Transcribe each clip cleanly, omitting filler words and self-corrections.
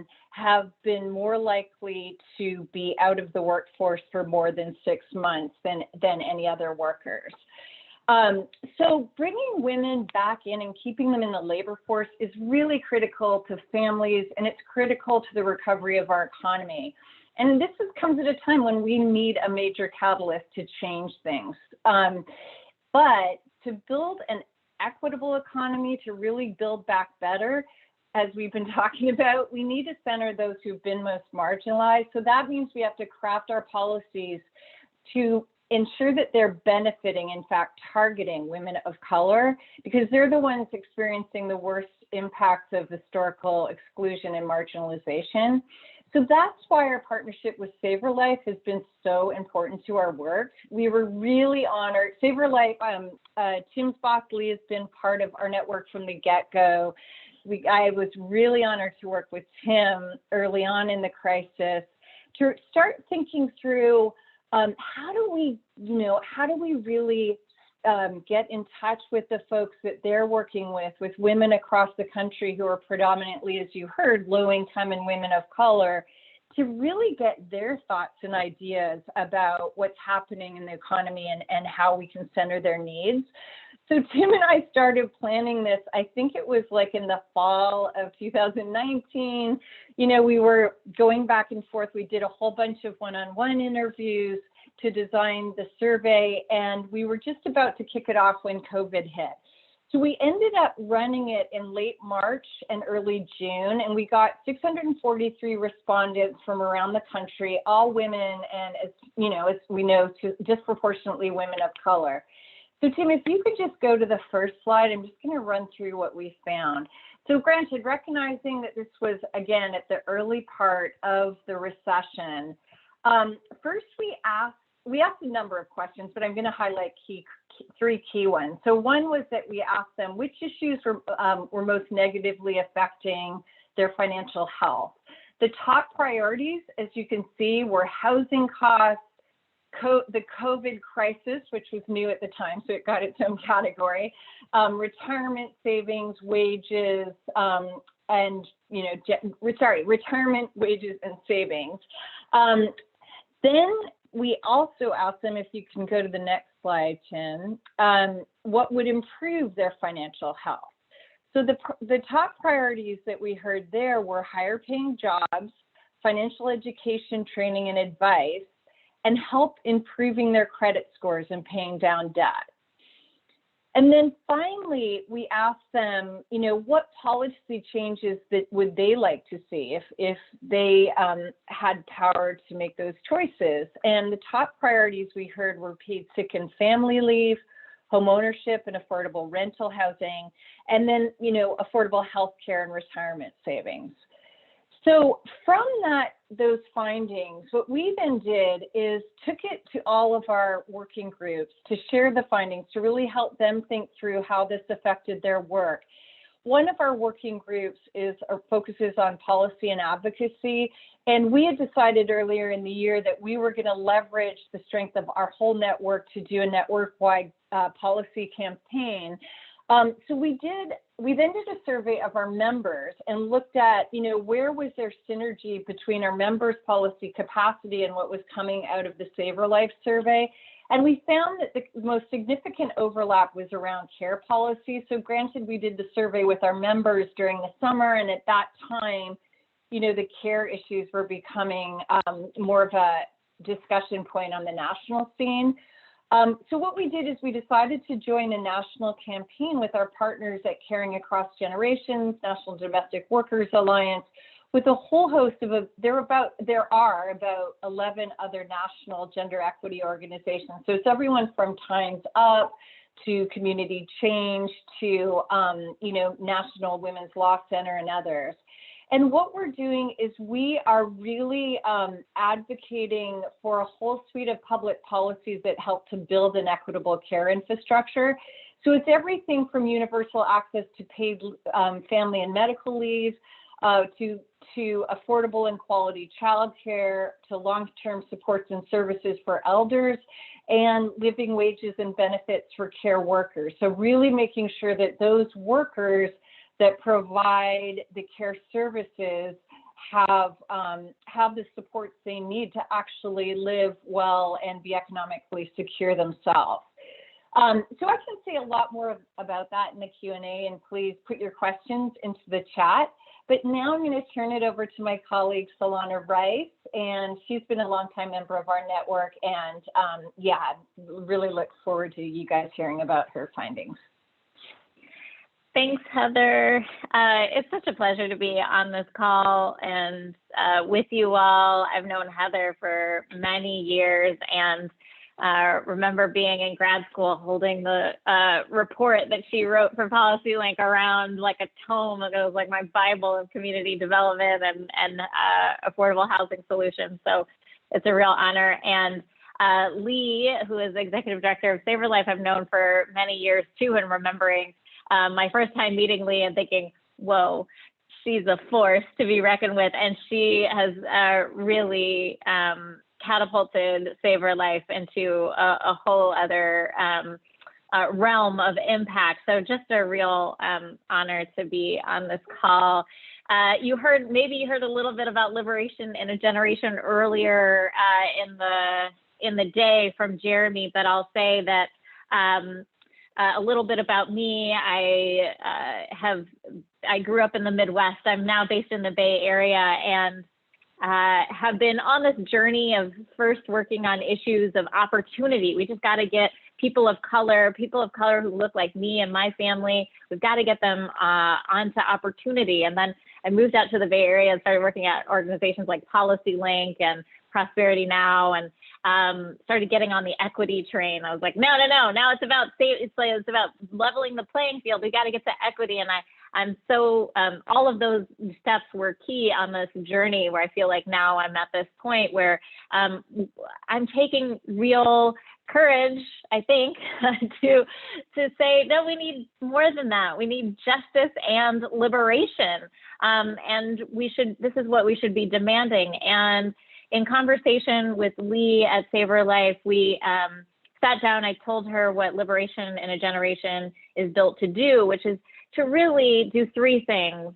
women have been more likely to be out of the workforce for more than 6 months than any other workers. So bringing women back in and keeping them in the labor force is really critical to families, and it's critical to the recovery of our economy. And this comes at a time when we need a major catalyst to change things. But to build an equitable economy, to really build back better, as we've been talking about, we need to center those who've been most marginalized. So that means we have to craft our policies to ensure that they're benefiting, in fact, targeting women of color, because they're the ones experiencing the worst impacts of historical exclusion and marginalization. So that's why our partnership with SaverLife has been so important to our work. We were really honored. SaverLife, Tim's boss, Lee, has been part of our network from the get-go. I was really honored to work with Tim early on in the crisis to start thinking through how do we really get in touch with the folks that they're working with women across the country who are predominantly, as you heard, low income and women of color, to really get their thoughts and ideas about what's happening in the economy and how we can center their needs. So Tim and I started planning this, I think it was like in the fall of 2019. We were going back and forth. We did a whole bunch of one-on-one interviews to design the survey, and we were just about to kick it off when COVID hit. So we ended up running it in late March and early June, and we got 643 respondents from around the country, all women, and as we know, disproportionately women of color. So Tim, if you could just go to the first slide, I'm just going to run through what we found. So granted, recognizing that this was, again, at the early part of the recession, first we asked a number of questions, but I'm going to highlight three key ones. So one was that we asked them which issues were most negatively affecting their financial health. The top priorities, as you can see, were housing costs, the COVID crisis, which was new at the time, so it got its own category, retirement savings, wages, retirement, wages, and savings. Then we also asked them, if you can go to the next slide, Tim, what would improve their financial health. So the top priorities that we heard there were higher paying jobs, financial education, training, and advice, and help improving their credit scores and paying down debt. And then finally, we asked them, what policy changes that would they like to see if they had power to make those choices. And the top priorities we heard were paid sick and family leave, home ownership and affordable rental housing, and then, affordable health care and retirement savings. So from those findings, what we then did is took it to all of our working groups to share the findings, to really help them think through how this affected their work. One of our working groups focuses on policy and advocacy, and we had decided earlier in the year that we were going to leverage the strength of our whole network to do a network-wide policy campaign. So we then did a survey of our members and looked at, where was there synergy between our members' policy capacity and what was coming out of the SaverLife survey. And we found that the most significant overlap was around care policy. So granted, we did the survey with our members during the summer, and at that time, the care issues were becoming more of a discussion point on the national scene. So what we did is we decided to join a national campaign with our partners at Caring Across Generations, National Domestic Workers Alliance, with a whole host of, there are about 11 other national gender equity organizations. So it's everyone from Time's Up to Community Change to, National Women's Law Center and others. And what we're doing is we are really advocating for a whole suite of public policies that help to build an equitable care infrastructure. So it's everything from universal access to paid family and medical leave, to affordable and quality childcare, to long-term supports and services for elders, and living wages and benefits for care workers. So really making sure that those workers that provide the care services have the supports they need to actually live well and be economically secure themselves. So I can say a lot more about that in the Q&A, and please put your questions into the chat. But now I'm going to turn it over to my colleague, Solana Rice, and she's been a longtime member of our network, and really look forward to you guys hearing about her findings. Thanks, Heather. It's such a pleasure to be on this call and with you all. I've known Heather for many years, and remember being in grad school holding the report that she wrote for PolicyLink around like a tome. It was like my Bible of community development and affordable housing solutions. So it's a real honor. And Lee, who is executive director of SaverLife, I've known for many years too, and remembering my first time meeting Lee and thinking, whoa, she's a force to be reckoned with. And she has really catapulted SaverLife into a whole other realm of impact. So just a real honor to be on this call. Maybe you heard a little bit about liberation in a generation earlier in the day from Jeremy, but I'll say that a little bit about me. I grew up in the Midwest. I'm now based in the Bay Area, and have been on this journey of first working on issues of opportunity. We just got to get people of color who look like me and my family, we've got to get them onto opportunity. And then I moved out to the Bay Area and started working at organizations like PolicyLink and Prosperity Now, and started getting on the equity train. I was like, no, now it's about leveling the playing field. We got to get to equity. And I'm so, all of those steps were key on this journey where I feel like now I'm at this point where I'm taking real courage, I think, to say, no, we need more than that. We need justice and liberation. And this is what we should be demanding. And in conversation with Lee at SaverLife, we sat down. I told her what Liberation in a Generation is built to do, which is to really do three things.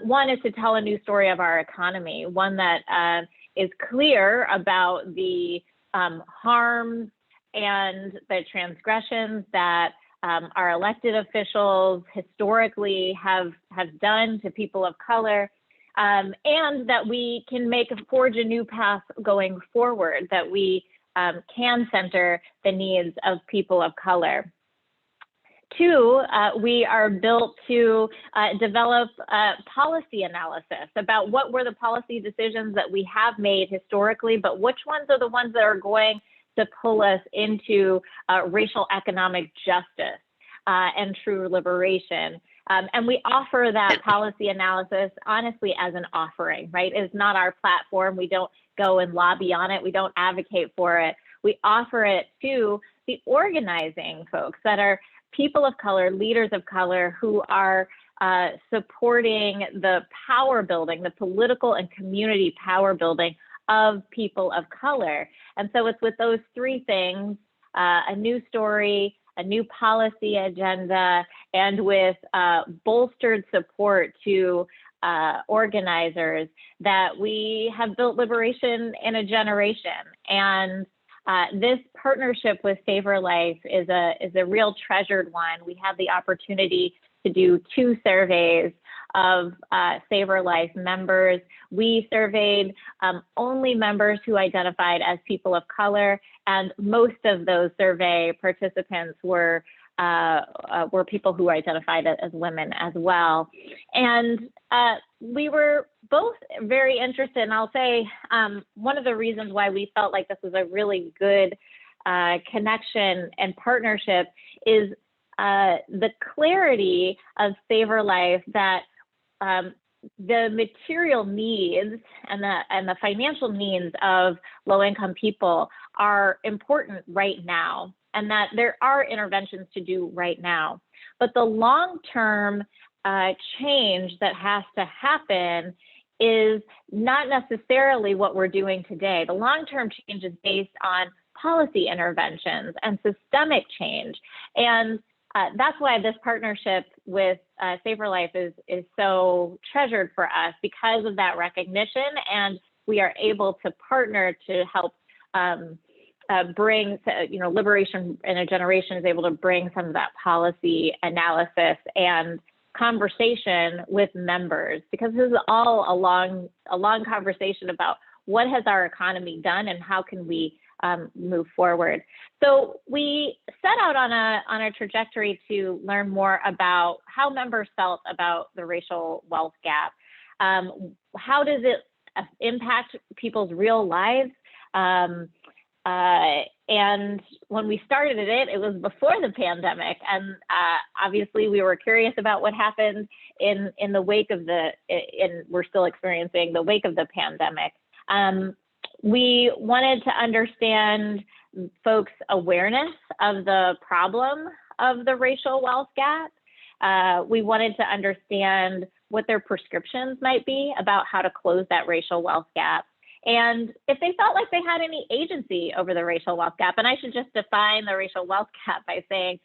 One is to tell a new story of our economy, one that is clear about the harms and the transgressions that our elected officials historically have done to people of color, and that we can forge a new path going forward, that we can center the needs of people of color. Two, we are built to develop policy analysis about what were the policy decisions that we have made historically, but which ones are the ones that are going to pull us into racial economic justice and true liberation. And we offer that policy analysis, honestly, as an offering, right? It's not our platform. We don't go and lobby on it. We don't advocate for it. We offer it to the organizing folks that are people of color, leaders of color who are supporting the power building, the political and community power building of people of color. And so it's with those three things, a new story, a new policy agenda, and with bolstered support to organizers, that we have built Liberation in a Generation. And this partnership with SaverLife is a real treasured one. We had the opportunity to do 2 surveys of SaverLife members. We surveyed only members who identified as people of color, and most of those survey participants were people who identified as women as well. And we were both very interested, and I'll say one of the reasons why we felt like this was a really good connection and partnership is the clarity of SaverLife, that the material needs and the financial needs of low-income people are important right now, and that there are interventions to do right now. But the long-term change that has to happen is not necessarily what we're doing today. The long-term change is based on policy interventions and systemic change. And that's why this partnership with SaverLife is so treasured for us, because of that recognition, and we are able to partner to help bring, Liberation in a Generation is able to bring some of that policy analysis and conversation with members, because this is all a long conversation about what has our economy done and how can we move forward. So we set out on a trajectory to learn more about how members felt about the racial wealth gap. How does it impact people's real lives? And when we started it was before the pandemic, and obviously we were curious about what happened in the wake of we're still experiencing the wake of the pandemic. We wanted to understand folks' awareness of the problem of the racial wealth gap. We wanted to understand what their prescriptions might be about how to close that racial wealth gap, and if they felt like they had any agency over the racial wealth gap. And I should just define the racial wealth gap by saying,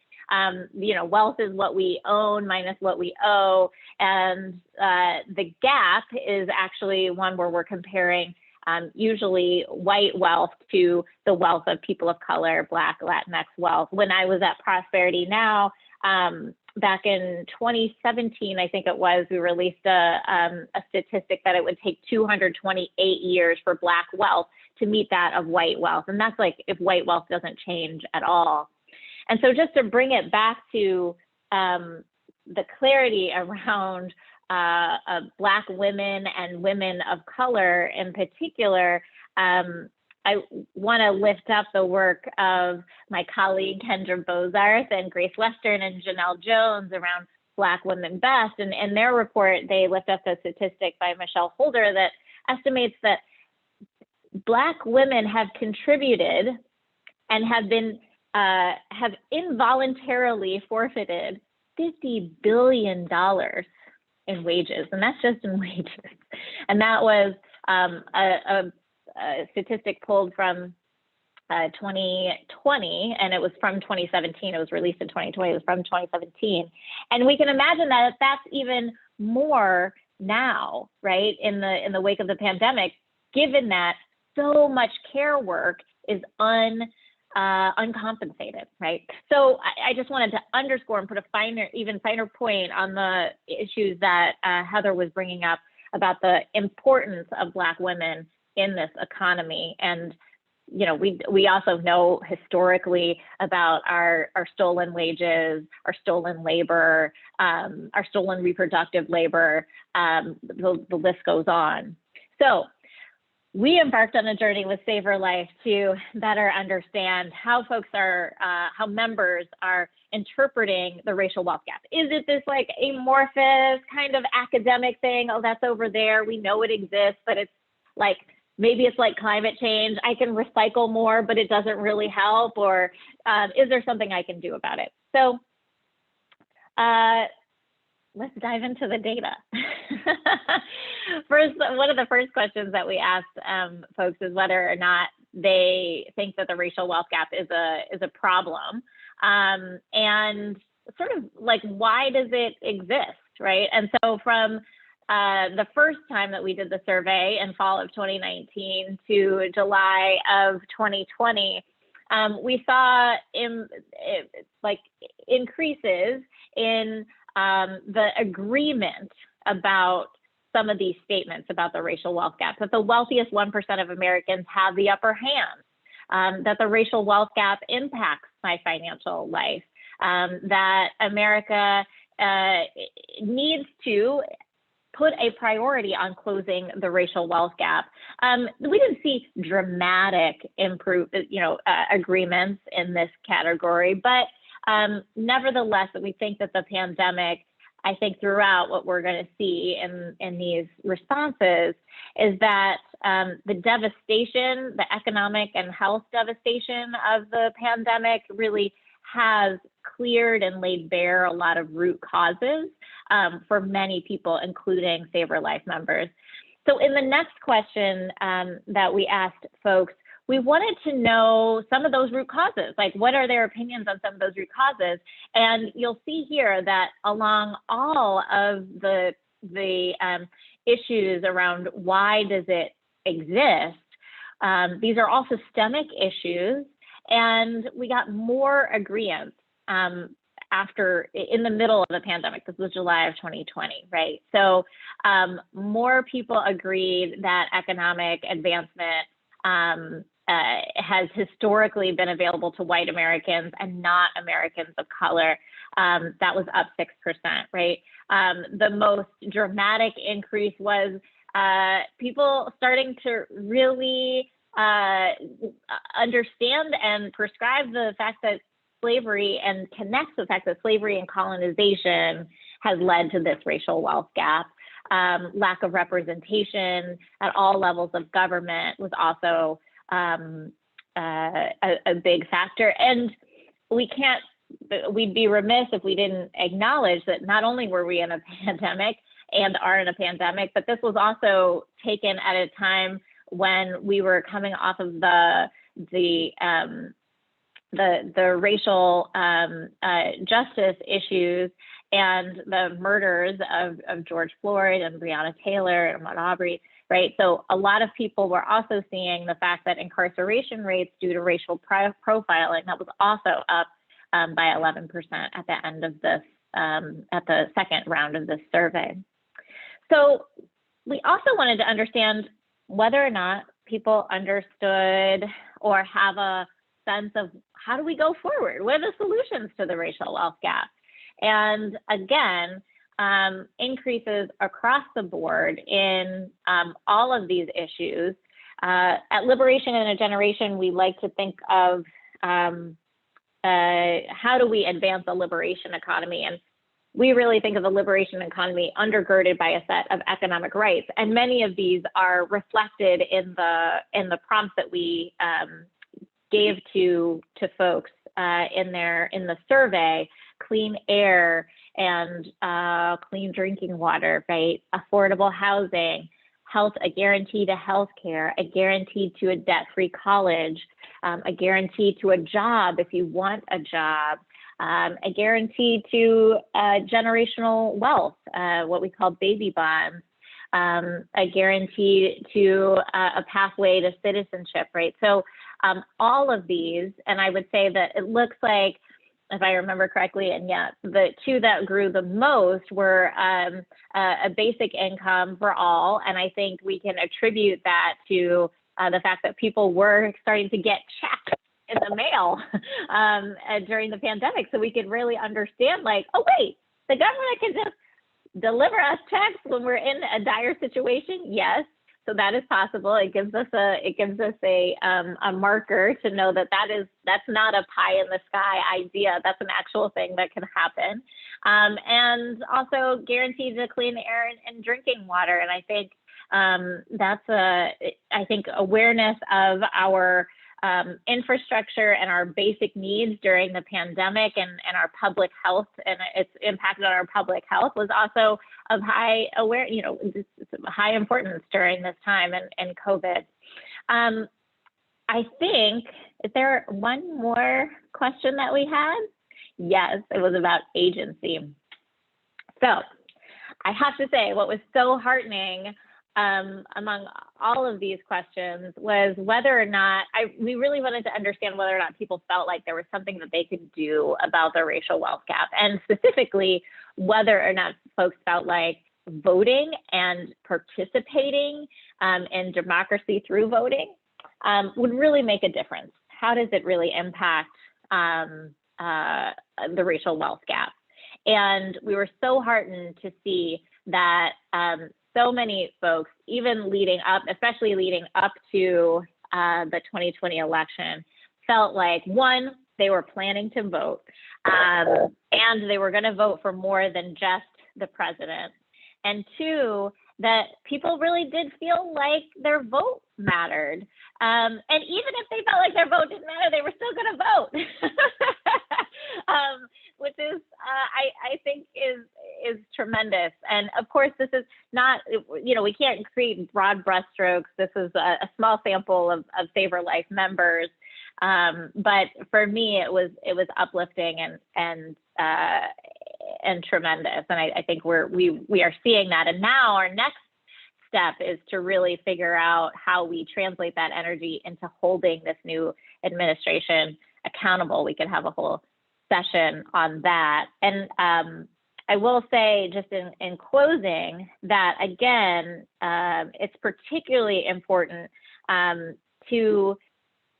wealth is what we own minus what we owe. And the gap is actually one where we're comparing usually white wealth to the wealth of people of color, Black, Latinx wealth. When I was at Prosperity Now, back in 2017, I think it was, we released a statistic that it would take 228 years for Black wealth to meet that of white wealth. And that's like if white wealth doesn't change at all. And so just to bring it back to the clarity around Black women and women of color in particular, I want to lift up the work of my colleague Kendra Bozarth and Grace Western and Janelle Jones around Black Women Best. And in their report, they lift up a statistic by Michelle Holder that estimates that Black women have contributed and have involuntarily forfeited $50 billion in wages, and that's just in wages. And that was a statistic pulled from 2020, and it was from 2017. It was released in 2020. It was from 2017, and we can imagine that that's even more now, right? In the wake of the pandemic, given that so much care work is uncompensated, right? So I just wanted to underscore and put a even finer point on the issues that Heather was bringing up about the importance of Black women in this economy. And, we also know historically about our stolen wages, our stolen labor, our stolen reproductive labor, the list goes on. So we embarked on a journey with SaverLife to better understand how how members are interpreting the racial wealth gap. Is it this like amorphous kind of academic thing? Oh, that's over there. We know it exists, but it's like, maybe it's like climate change. I can recycle more, but it doesn't really help. Or is there something I can do about it? So let's dive into the data. One of the first questions that we asked folks is whether or not they think that the racial wealth gap is a problem, and sort of like, why does it exist, right? And so from the first time that we did the survey in fall of 2019 to July of 2020, we saw increases in the agreement about some of these statements about the racial wealth gap, that the wealthiest 1% of Americans have the upper hand, that the racial wealth gap impacts my financial life, that America needs to put a priority on closing the racial wealth gap. We didn't see dramatic agreements in this category, but nevertheless, we think that the pandemic, I think throughout what we're going to see in these responses is that the devastation, the economic and health devastation of the pandemic really has cleared and laid bare a lot of root causes for many people, including SaverLife members. So in the next question that we asked folks we wanted to know some of those root causes, like what are their opinions on some of those root causes? And you'll see here that along all of the issues around why does it exist, these are all systemic issues, and we got more agreement in the middle of the pandemic. This was July of 2020, right? So more people agreed that economic advancement has historically been available to white Americans and not Americans of color. That was up 6%, right? The most dramatic increase was people starting to really understand and prescribe the fact that slavery and connects the fact that slavery and colonization has led to this racial wealth gap. Lack of representation at all levels of government was also a big factor. And we'd be remiss if we didn't acknowledge that not only were we in a pandemic and are in a pandemic, but this was also taken at a time when we were coming off of the racial justice issues and the murders of George Floyd and Breonna Taylor and Ahmaud Arbery, right? So a lot of people were also seeing the fact that incarceration rates due to racial profiling, that was also up by 11% at the end of this, at the second round of this survey. So we also wanted to understand whether or not people understood or have a sense of how do we go forward? What are the solutions to the racial wealth gap? And again, increases across the board in all of these issues. At Liberation in a Generation, we like to think of how do we advance the liberation economy? And we really think of the liberation economy undergirded by a set of economic rights. And many of these are reflected in the prompts that we gave to folks in the survey: clean air and clean drinking water, right? Affordable housing, a guarantee to health care, a guarantee to a debt-free college, a guarantee to a job if you want a job, a guarantee to generational wealth, what we call baby bonds, a guarantee to a pathway to citizenship, right? So all of these, and I would say that it looks like, if I remember correctly, and yeah, the two that grew the most were a basic income for all. And I think we can attribute that to the fact that people were starting to get checks in the mail during the pandemic. So we could really understand, like, oh, wait, the government can just deliver us checks when we're in a dire situation. Yes. So that is possible. It gives us a marker to know that that's not a pie in the sky idea. That's an actual thing that can happen, and also guaranteed to clean air and drinking water. And I think that's awareness of our infrastructure and our basic needs during the pandemic and our public health and its impact on our public health was also of high high importance during this time and COVID. I think, is there one more question that we had? Yes, it was about agency. So I have to say, what was so heartening among all of these questions was whether or not, we really wanted to understand whether or not people felt like there was something that they could do about the racial wealth gap, and specifically whether or not folks felt like voting and participating in democracy through voting would really make a difference. How does it really impact the racial wealth gap? And we were so heartened to see that so many folks, even leading up, especially leading up to the 2020 election, felt like, one, they were planning to vote, and they were going to vote for more than just the president. And two, that people really did feel like their vote mattered. And even if they felt like their vote didn't matter, they were still going to vote. which is I think is tremendous. And of course, this is not, we can't create broad brushstrokes. This is a small sample of SaverLife members. But for me, it was uplifting and tremendous. And I think we are seeing that. And now our next step is to really figure out how we translate that energy into holding this new administration accountable. We could have a whole session on that. And I will say just in closing that, again, it's particularly important to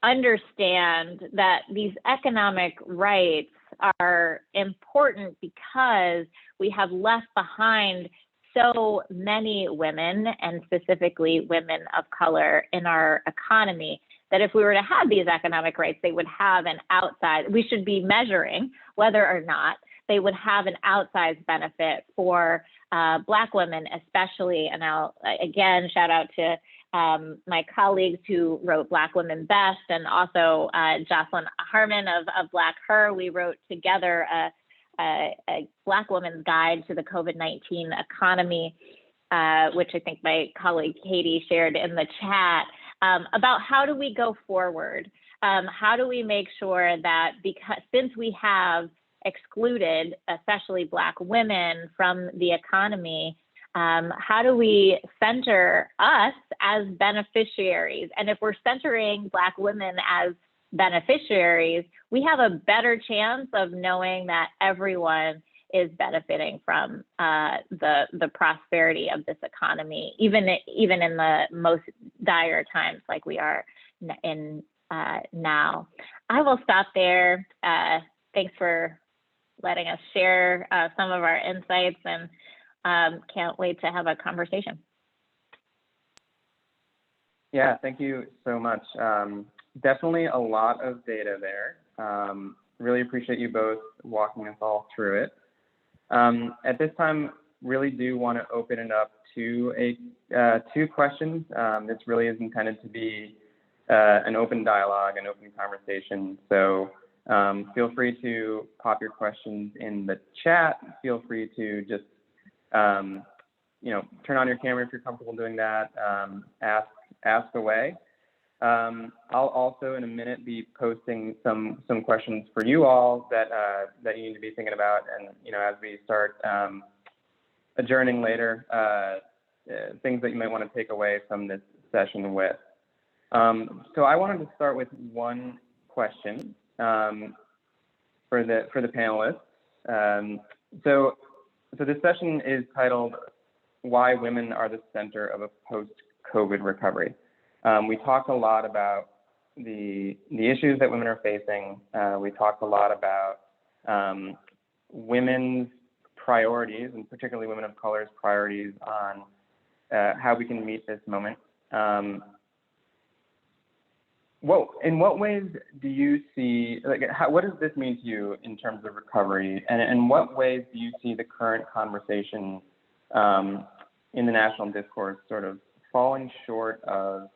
understand that these economic rights are important because we have left behind so many women, and specifically women of color in our economy, that if we were to have these economic rights, they would have an outsized, we should be measuring whether or not they would have an outsized benefit for Black women, especially. And I'll, again, shout out to my colleagues who wrote Black Women Best, and also Jocelyn Harmon of Black Her. We wrote together a Black Woman's Guide to the COVID-19 Economy, which I think my colleague Katie shared in the chat, about how do we go forward? How do we make sure that, because since we have excluded, especially Black women, from the economy, how do we center us as beneficiaries? And if we're centering Black women as beneficiaries, we have a better chance of knowing that everyone is benefiting from the prosperity of this economy, even in the most dire times like we are in now. I will stop there. Thanks for letting us share some of our insights, and can't wait to have a conversation. Yeah, thank you so much. Definitely a lot of data there. Really appreciate you both walking us all through it. At this time, really do want to open it up to two questions. This really is intended to be an open dialogue, an open conversation. So feel free to pop your questions in the chat. Feel free to just turn on your camera if you're comfortable doing that. Ask away. I'll also in a minute be posting some questions for you all that you need to be thinking about, and as we start adjourning later, things that you might want to take away from this session with. So I wanted to start with one question for the panelists. So this session is titled "Why Women Are the Center of a Post-COVID Recovery." We talked a lot about the issues that women are facing. We talked a lot about women's priorities, and particularly women of color's priorities on how we can meet this moment. In what ways do you see, what does this mean to you in terms of recovery? And in what ways do you see the current conversation in the national discourse sort of falling short of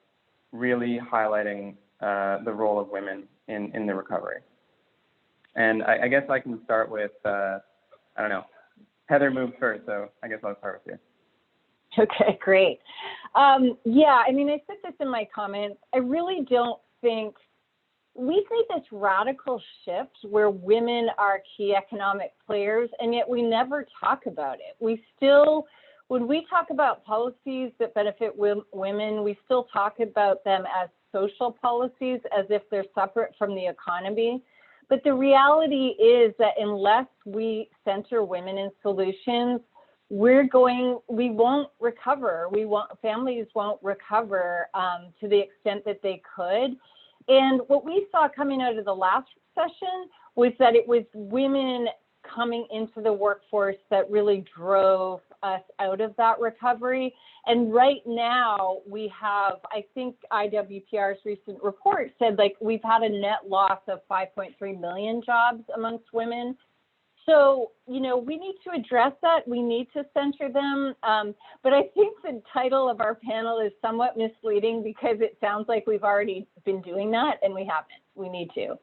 really highlighting the role of women in the recovery? And I guess I can start with, Heather moved first, so I guess I'll start with you. Okay, great. Yeah, I mean, I said this in my comments. I really don't think we see this radical shift where women are key economic players, and yet we never talk about it. We still, when we talk about policies that benefit women, we still talk about them as social policies, as if they're separate from the economy. But the reality is that unless we center women in solutions, we won't recover. Families won't recover to the extent that they could. And what we saw coming out of the last session was that it was women coming into the workforce that really drove us out of that recovery. And right now we have, I think IWPR's recent report said we've had a net loss of 5.3 million jobs amongst women. So, we need to address that. We need to center them. But I think the title of our panel is somewhat misleading because it sounds like we've already been doing that, and we haven't. We need to.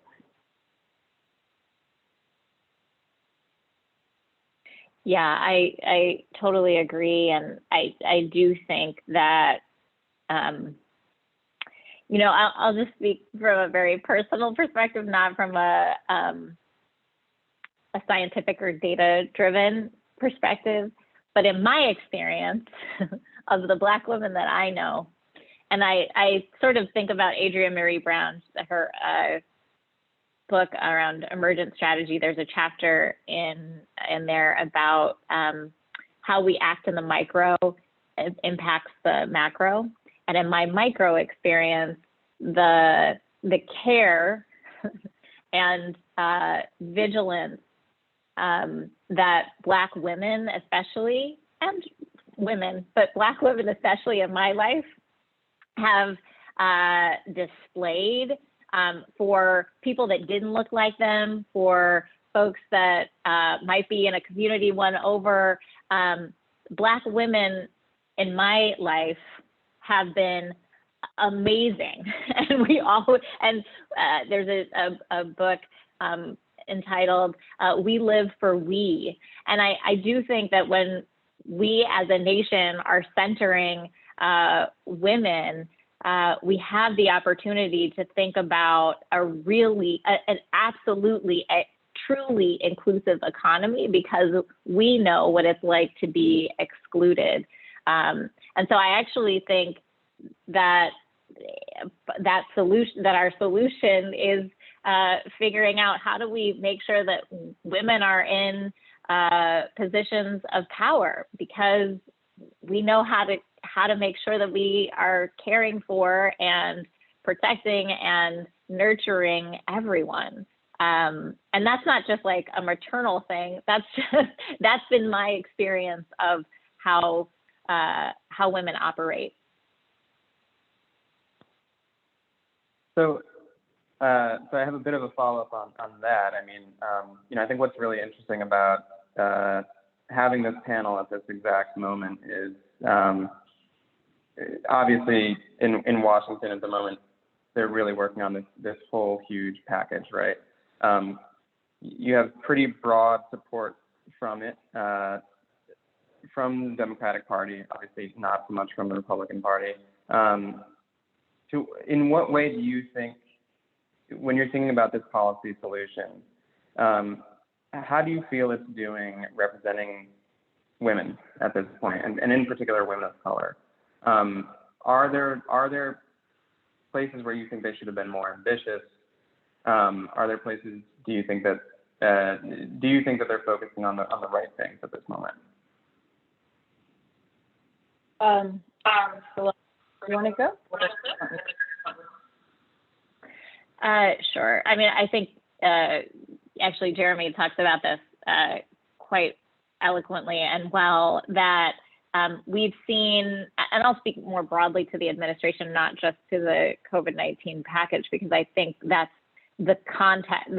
Yeah, I totally agree. And I do think that, I'll just speak from a very personal perspective, not from a scientific or data-driven perspective. But in my experience of the Black women that I know, and I sort of think about Adrienne Maree Brown, her book around emergent strategy. There's a chapter in there about how we act in the micro impacts the macro. And in my micro experience, the care and vigilance that Black women especially, and women, but Black women especially in my life, have displayed for people that didn't look like them, for folks that might be in a community one over. Black women in my life have been amazing. And there's a book entitled We Live for We. And I do think that when we as a nation are centering women, we have the opportunity to think about an absolutely, truly inclusive economy, because we know what it's like to be excluded. And so I actually think that our solution is figuring out how do we make sure that women are in positions of power, because we know how to make sure that we are caring for and protecting and nurturing everyone. And that's not just like a maternal thing. That's been my experience of how women operate. So I have a bit of a follow-up on that. I mean, I think what's really interesting about having this panel at this exact moment is obviously in Washington at the moment, they're really working on this whole huge package, right? You have pretty broad support from it, from the Democratic Party, obviously not so much from the Republican Party. In what way do you think, when you're thinking about this policy solution, how do you feel it's doing representing women at this point, and in particular women of color? Are there places where you think they should have been more ambitious? Are there places do you think that they're focusing on the right things at this moment? So you want to go? Sure. I mean, I think actually Jeremy talks about this quite eloquently and well, that we've seen, and I'll speak more broadly to the administration, not just to the COVID-19 package, because I think that's the context,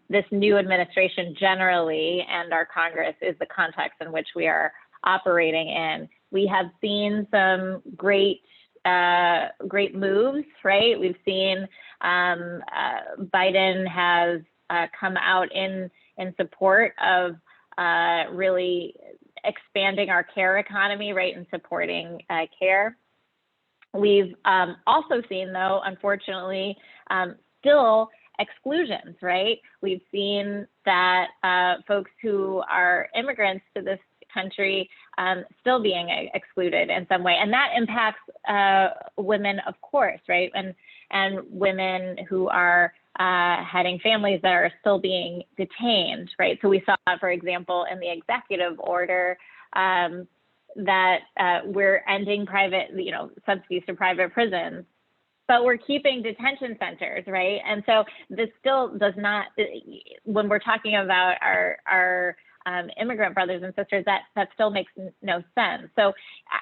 this new administration generally, and our Congress is the context in which we are operating in. We have seen some great moves, right? We've seen Biden has come out in support of really expanding our care economy, right, and supporting care. We've also seen, though, unfortunately, still exclusions, right? We've seen that folks who are immigrants to this country still being excluded in some way, and that impacts women, of course, right? And women who are heading families that are still being detained, right? So we saw, for example, in the executive order that we're ending private, subsidies to private prisons, but we're keeping detention centers, right? And so this still does not, when we're talking about our immigrant brothers and sisters, that still makes no sense. So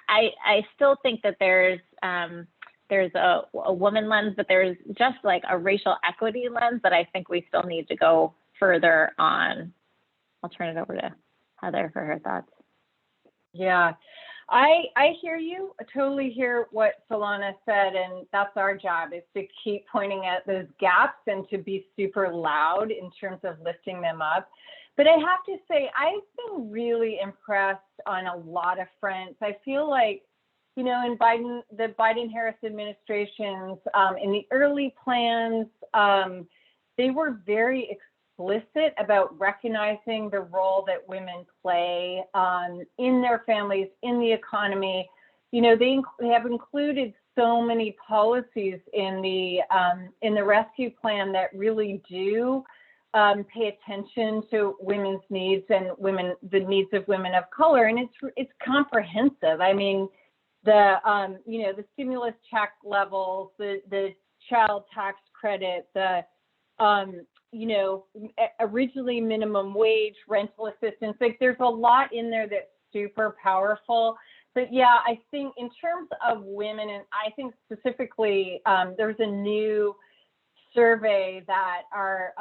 I still think that there's a woman lens, but there's just like a racial equity lens that I think we still need to go further on. I'll turn it over to Heather for her thoughts. Yeah, I hear you. I totally hear what Solana said, and that's our job, is to keep pointing out those gaps and to be super loud in terms of lifting them up. But I have to say, I've been really impressed on a lot of fronts. I feel like, in the Biden-Harris administrations, in the early plans, they were very explicit about recognizing the role that women play in their families, in the economy. They have included so many policies in the rescue plan that really do pay attention to women's needs and the needs of women of color, and it's comprehensive. I mean, the stimulus check levels, the child tax credit, the originally minimum wage, rental assistance. Like, there's a lot in there that's super powerful. But yeah, I think in terms of women, and I think specifically, there's a new survey that our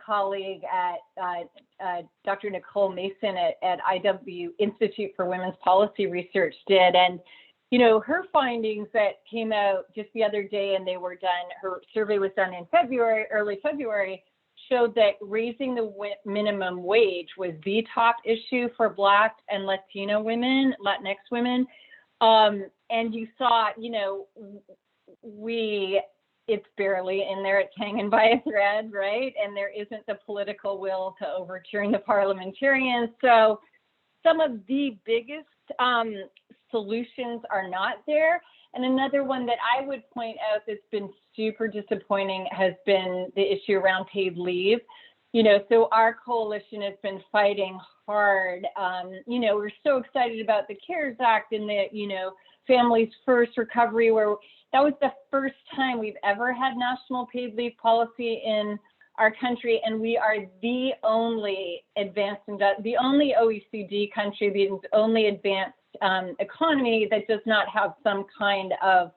colleague at Dr. Nicole Mason at IW Institute for Women's Policy Research did. And, her findings that came out just the other day, and her survey was done in early February, showed that raising the minimum wage was the top issue for Black and Latino women, Latinx women. And you saw, it's barely in there, it's hanging by a thread, right? And there isn't the political will to overturn the parliamentarians. So some of the biggest solutions are not there. And another one that I would point out that's been super disappointing has been the issue around paid leave. So our coalition has been fighting hard. We're so excited about the CARES Act and the, Families First recovery, where that was the first time we've ever had national paid leave policy in our country, and we are the only the only OECD country, the only advanced economy that does not have some kind of,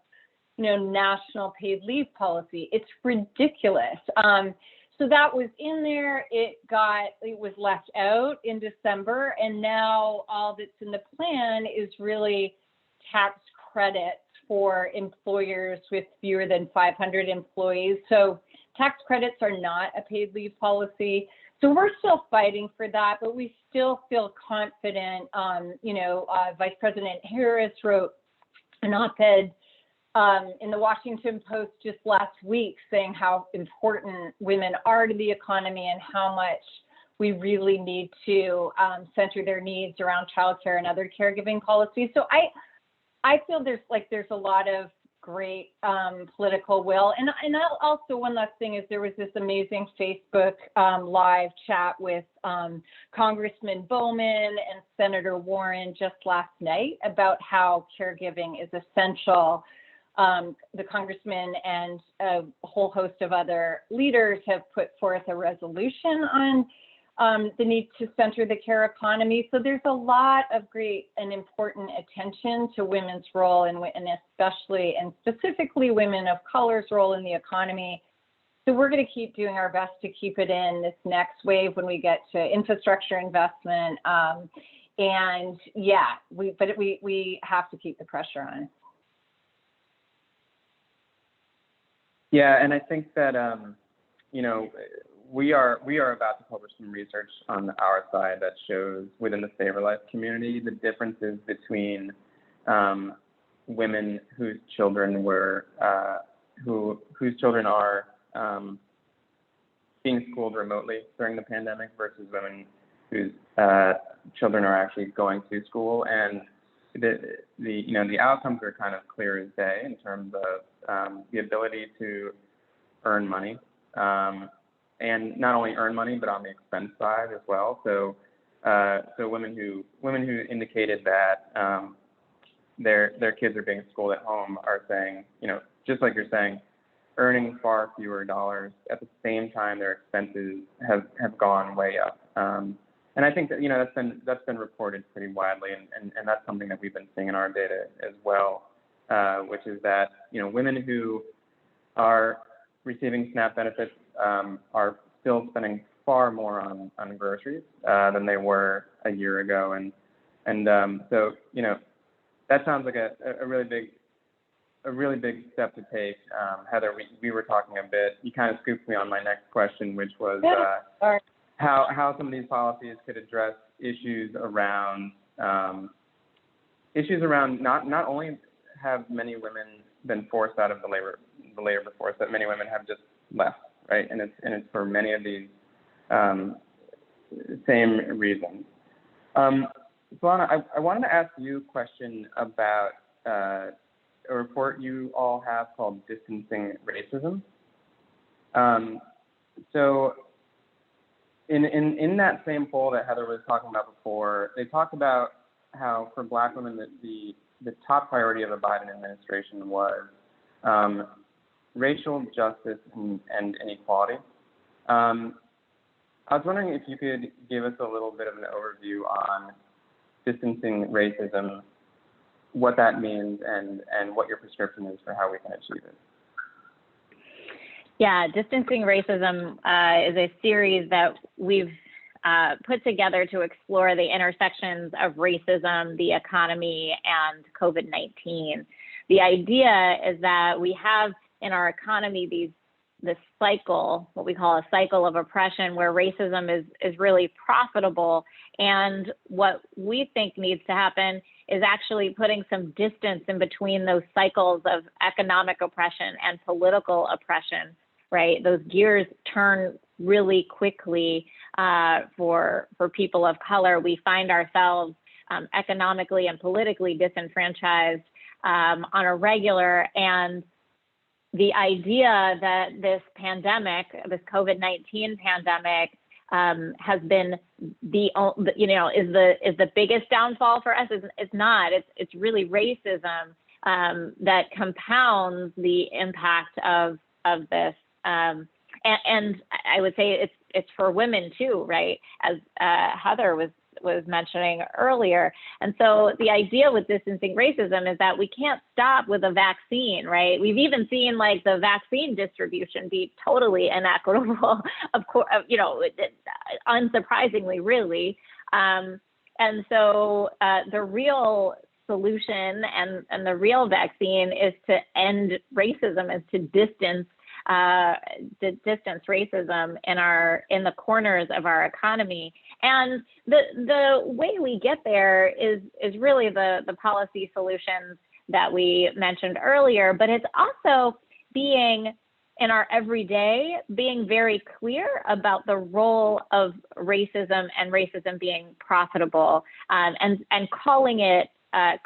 national paid leave policy. It's ridiculous. So that was in there. It was left out in December, and now all that's in the plan is really tax credits for employers with fewer than 500 employees. So tax credits are not a paid leave policy. So we're still fighting for that, but we still feel confident. Vice President Harris wrote an op-ed in the Washington Post just last week saying how important women are to the economy and how much we really need to center their needs around childcare and other caregiving policies. So I feel there's a lot of great political will. And also, one last thing is, there was this amazing Facebook live chat with Congressman Bowman and Senator Warren just last night about how caregiving is essential. The congressman and a whole host of other leaders have put forth a resolution on the need to center the care economy. So there's a lot of great and important attention to women's role, and especially and specifically women of color's role in the economy. So we're going to keep doing our best to keep it in this next wave when we get to infrastructure investment. And yeah, we have to keep the pressure on. Yeah, and I think that we are about to publish some research on our side that shows within the SaverLife community the differences between women whose children are being schooled remotely during the pandemic versus women whose children are actually going to school, and the outcomes are kind of clear as day in terms of the ability to earn money. And not only earn money, but on the expense side as well. So women who indicated that their kids are being schooled at home are saying, just like you're saying, earning far fewer dollars at the same time their expenses have gone way up. And I think that that's been reported pretty widely, and that's something that we've been seeing in our data as well, which is that women who are receiving SNAP benefits are still spending far more on groceries than they were a year ago, and so that sounds like a really big step to take. Heather, we were talking a bit. You kind of scooped me on my next question, which was how some of these policies could address issues around not only have many women been forced out of the labor force, but many women have just left, right? And it's for many of these same reasons. Solana, I wanted to ask you a question about a report you all have called Distancing Racism. So in that same poll that Heather was talking about before, they talked about how for Black women the top priority of the Biden administration was racial justice and inequality. I was wondering if you could give us a little bit of an overview on distancing racism, what that means, and what your prescription is for how we can achieve it. Yeah, Distancing Racism is a series that we've put together to explore the intersections of racism, the economy, and COVID-19. The idea is that we have in our economy this cycle, what we call a cycle of oppression, where racism is really profitable. And what we think needs to happen is actually putting some distance in between those cycles of economic oppression and political oppression, right? Those gears turn really quickly for people of color. We find ourselves economically and politically disenfranchised on a regular, and the idea that this pandemic, this COVID-19 pandemic, has been is the biggest downfall for us. It's not. It's really racism that compounds the impact of this. And I would say it's for women too, right? As Heather was mentioning earlier. And so the idea with distancing racism is that we can't stop with a vaccine, right? We've even seen like the vaccine distribution be totally inequitable, of course, unsurprisingly, really. And so the real solution and the real vaccine is to end racism, is to distance racism in the corners of our economy. And the way we get there is really the policy solutions that we mentioned earlier, but it's also being in our everyday, being very clear about the role of racism and racism being profitable, and calling it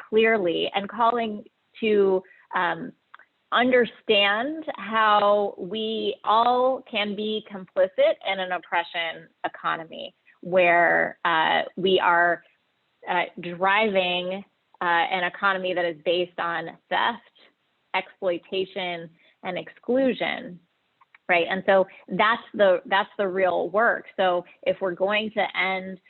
clearly, and calling to understand how we all can be complicit in an oppression economy where we are driving an economy that is based on theft, exploitation, and exclusion, right? And so that's the real work. So if we're going to end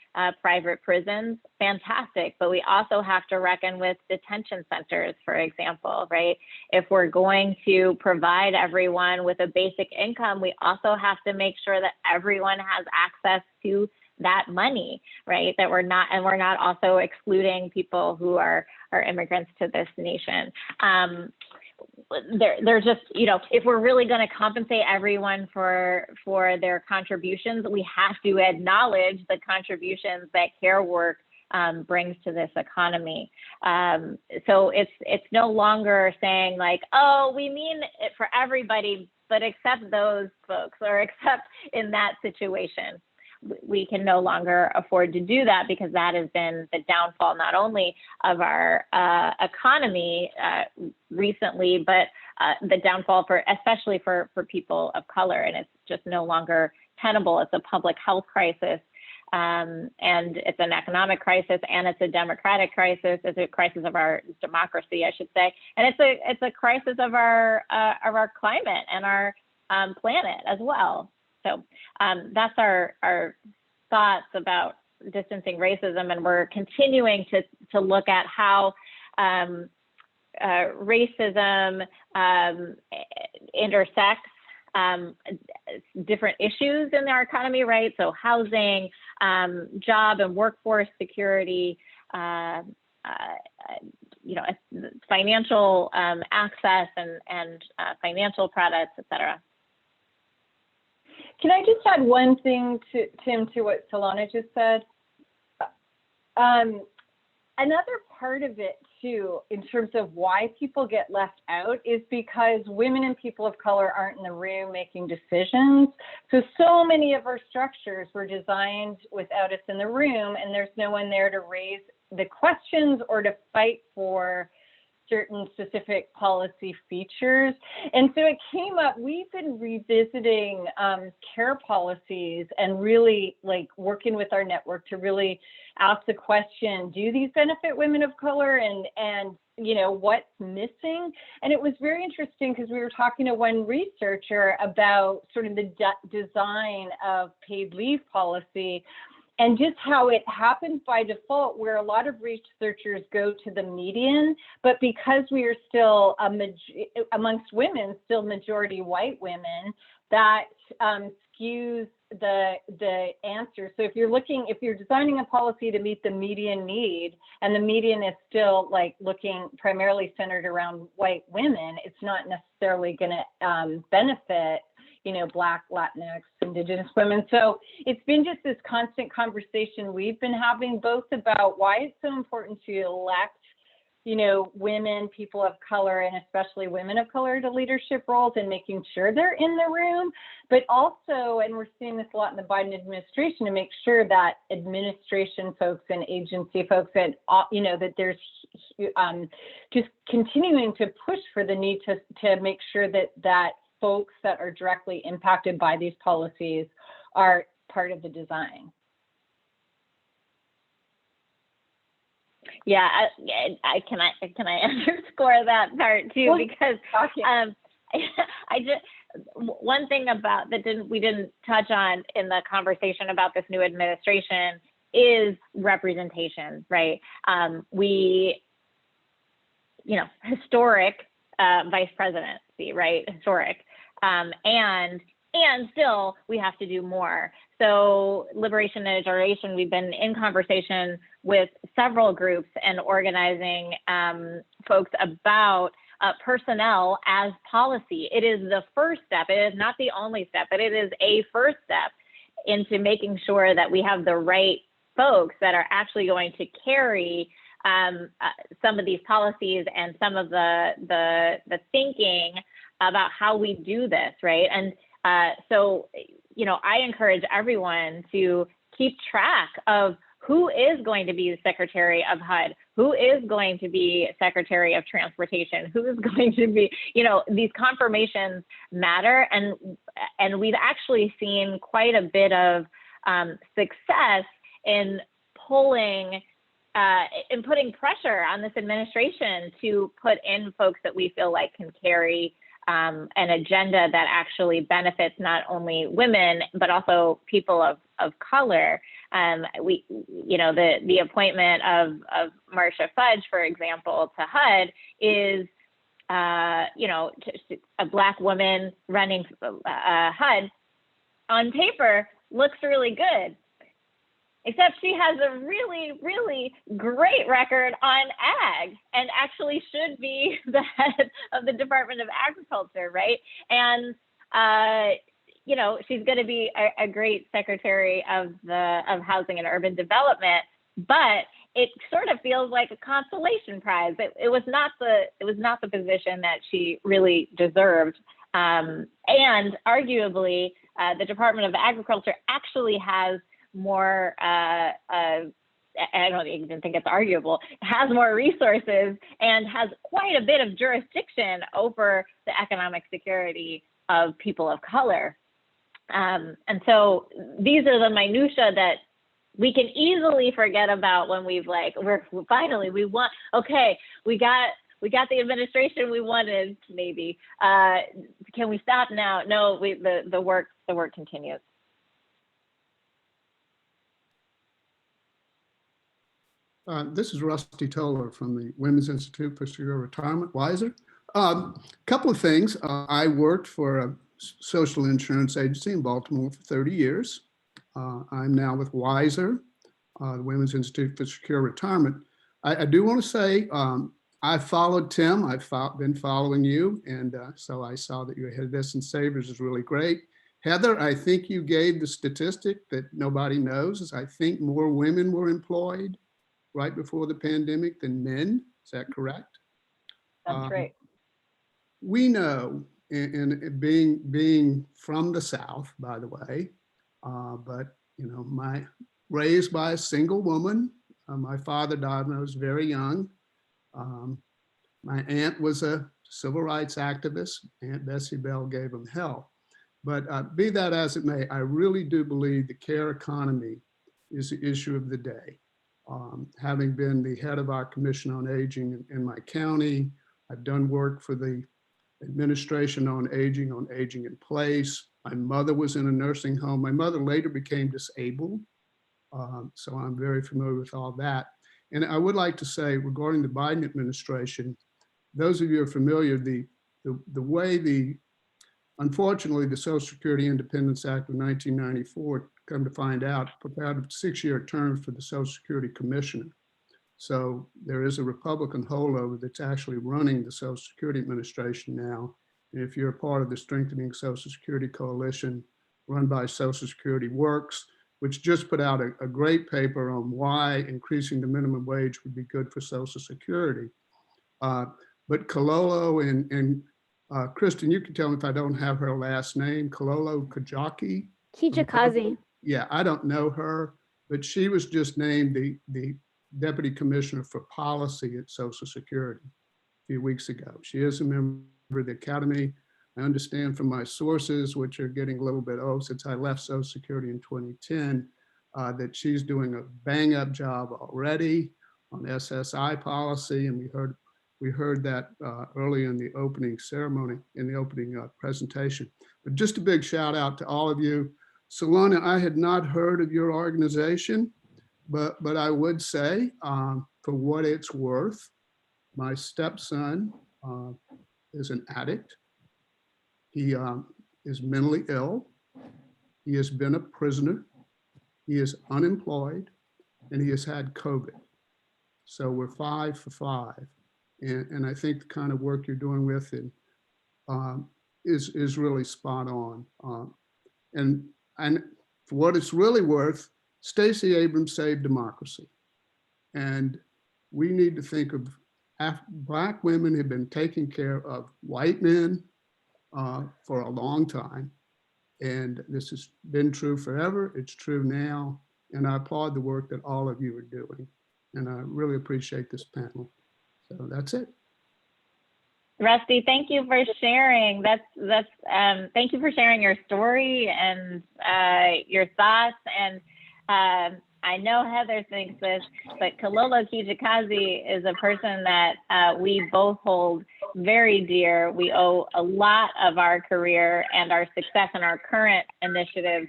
private prisons, fantastic, but we also have to reckon with detention centers, for example, right? If we're going to provide everyone with a basic income, we also have to make sure that everyone has access to that money, right? That we're not also excluding people who are immigrants to this nation. There's just, if we're really going to compensate everyone for their contributions, we have to acknowledge the contributions that care work brings to this economy. So it's no longer saying like, oh, we mean it for everybody, but except those folks, or except in that situation. We can no longer afford to do that, because that has been the downfall not only of our economy recently, but the downfall especially for people of color. And it's just no longer tenable. It's a public health crisis, and it's an economic crisis, and it's a democratic crisis. It's a crisis of our democracy, I should say, and it's a crisis of our climate and our planet as well. So that's our thoughts about distancing racism, and we're continuing to look at how racism intersects different issues in our economy, right? So housing, job and workforce security, financial access and financial products, et cetera. Can I just add one thing, Tim, to what Solana just said? Another part of it too, in terms of why people get left out, is because women and people of color aren't in the room making decisions. So many of our structures were designed without us in the room, and there's no one there to raise the questions or to fight for certain specific policy features. And so it came up, we've been revisiting care policies and really like working with our network to really ask the question, do these benefit women of color, and you know, what's missing? And it was very interesting because we were talking to one researcher about sort of the design of paid leave policy, and just how it happens by default, where a lot of researchers go to the median, but because we are still amongst women, still majority white women, that skews the answer. So if you're designing a policy to meet the median need, and the median is still like looking primarily centered around white women, it's not necessarily going to benefit, you know, Black, Latinx, Indigenous women. So it's been just this constant conversation we've been having, both about why it's so important to elect, you know, women, people of color, and especially women of color to leadership roles, and making sure they're in the room, but also, and we're seeing this a lot in the Biden administration, to make sure that administration folks and agency folks, that, you know, that there's just continuing to push for the need to make sure that folks that are directly impacted by these policies are part of the design. Yeah, can I underscore that part too? Because I just, one thing about that we didn't touch on in the conversation about this new administration is representation, right? Historic vice presidency, right? Historic. And still we have to do more. So Liberation and Iteration, we've been in conversation with several groups and organizing folks about personnel as policy. It is the first step. It is not the only step, but it is a first step into making sure that we have the right folks that are actually going to carry some of these policies and some of the thinking about how we do this, right? And so, you know, I encourage everyone to keep track of who is going to be the Secretary of HUD, who is going to be Secretary of Transportation, who is going to be, you know, these confirmations matter. And we've actually seen quite a bit of success in putting pressure on this administration to put in folks that we feel like can carry an agenda that actually benefits not only women, but also people of color. The appointment of Marcia Fudge, for example, to HUD is, a Black woman running HUD on paper looks really good. Except she has a really, really great record on ag, and actually should be the head of the Department of Agriculture, right? And she's going to be a great Secretary of Housing and Urban Development, but it sort of feels like a consolation prize. It was not the position that she really deserved, and arguably, the Department of Agriculture actually has more, I don't even think it's arguable, has more resources and has quite a bit of jurisdiction over the economic security of people of color. And so these are the minutia that we can easily forget about when we got the administration we wanted, maybe. Can we stop now? No, the work continues. This is Rusty Toller from the Women's Institute for Secure Retirement, WISER. Couple of things. I worked for a social insurance agency in Baltimore for 30 years. I'm now with WISER, the Women's Institute for Secure Retirement. I do want to say I followed Tim. Been following you, and so I saw that you had this, and Savers is really great. Heather, I think you gave the statistic that nobody knows, is I think more women were employed right before the pandemic than men. Is that correct? That's right. We know, and being from the South, by the way, but you know, raised by a single woman. My father died when I was very young. My aunt was a civil rights activist. Aunt Bessie Bell gave him hell. But be that as it may, I really do believe the care economy is the issue of the day. Having been the head of our Commission on Aging in my county, I've done work for the Administration on Aging in Place. My mother was in a nursing home. My mother later became disabled. So I'm very familiar with all that. And I would like to say regarding the Biden administration, those of you who are familiar, the way unfortunately, the Social Security Independence Act of 1994, come to find out, put out a 6-year term for the Social Security Commissioner. So there is a Republican holdover that's actually running the Social Security Administration now. And if you're a part of the Strengthening Social Security Coalition run by Social Security Works, which just put out a great paper on why increasing the minimum wage would be good for Social Security. But Kololo and Kristen, you can tell me if I don't have her last name, Kololo Kajaki. Kijakazi. Yeah, I don't know her, but she was just named the Deputy Commissioner for Policy at Social Security a few weeks ago. She is a member of the Academy. I understand from my sources, which are getting a little bit old since I left Social Security in 2010, that she's doing a bang up job already on SSI policy. And we heard that early in the opening ceremony, in the opening presentation. But just a big shout out to all of you. Solana, I had not heard of your organization, but I would say, for what it's worth, my stepson is an addict. He is mentally ill. He has been a prisoner. He is unemployed, and he has had COVID. So we're 5 for 5. And I think the kind of work you're doing with it is really spot on. And for what it's really worth, Stacey Abrams saved democracy. And we need to think of Black women have been taking care of white men for a long time. And this has been true forever. It's true now. And I applaud the work that all of you are doing. And I really appreciate this panel. So that's it. Rusty, thank you for sharing. Thank you for sharing your story and your thoughts. And I know Heather thinks this, but Kololo Kijakazi is a person that we both hold very dear. We owe a lot of our career and our success and our current initiatives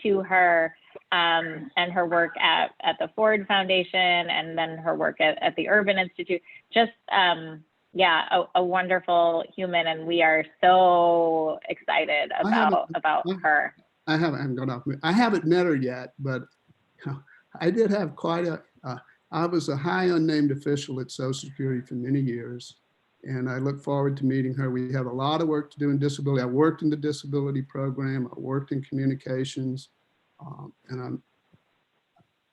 to her, and her work at the Ford Foundation, and then her work at the Urban Institute. Just, a wonderful human, and we are so excited about her. I haven't met her yet, but I did have quite I was a high unnamed official at Social Security for many years, and I look forward to meeting her. We have a lot of work to do in disability. I worked in the disability program. I worked in communications. And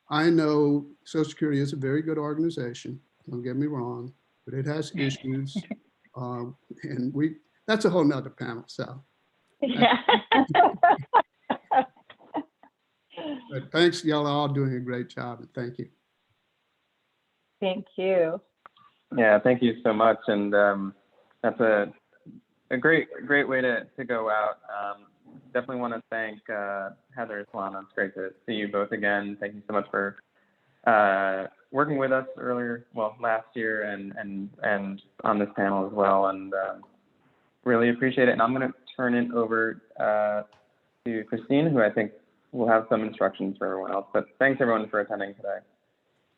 I know Social Security is a very good organization, don't get me wrong, but it has issues. And that's a whole nother panel, so. Yeah. But thanks, y'all are all doing a great job, and thank you. Thank you. Yeah, thank you so much. And that's a great way to go out. Definitely want to thank Heather and Solana. It's great to see you both again. Thank you so much for working with us last year and on this panel as well. And really appreciate it. And I'm going to turn it over to Christine, who I think will have some instructions for everyone else. But thanks everyone for attending today.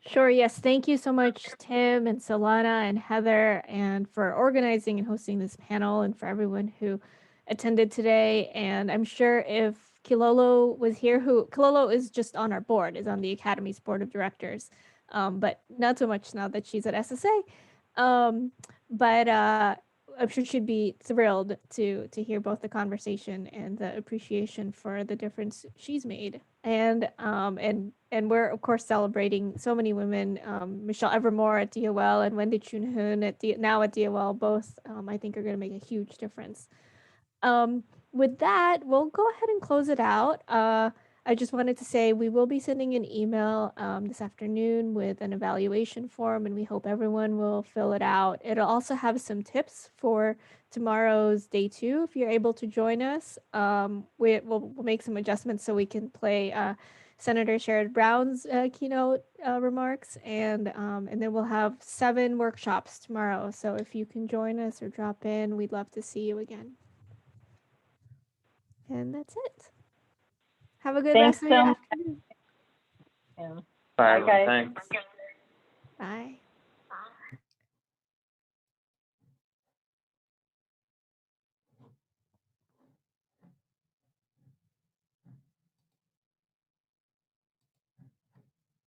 Sure, yes. Thank you so much, Tim and Solana and Heather, and for organizing and hosting this panel, and for everyone who attended today. And I'm sure if Kololo was here, Kololo is just on our board, is on the Academy's board of directors, but not so much now that she's at SSA. But I'm sure she'd be thrilled to hear both the conversation and the appreciation for the difference she's made. And we're of course celebrating so many women. Michelle Evermore at DOL and Wendy Chun-hoon now at DOL, both I think are going to make a huge difference. With that, we'll go ahead and close it out. I just wanted to say we will be sending an email this afternoon with an evaluation form, and we hope everyone will fill it out. It'll also have some tips for tomorrow's day 2 if you're able to join us. We'll make some adjustments so we can play Senator Sherrod Brown's keynote remarks, and then we'll have 7 workshops tomorrow. So if you can join us or drop in, we'd love to see you again. And that's it. Have a good Thanks rest of your so much. afternoon. Yeah. Bye, Bye, guys. thanks. Bye.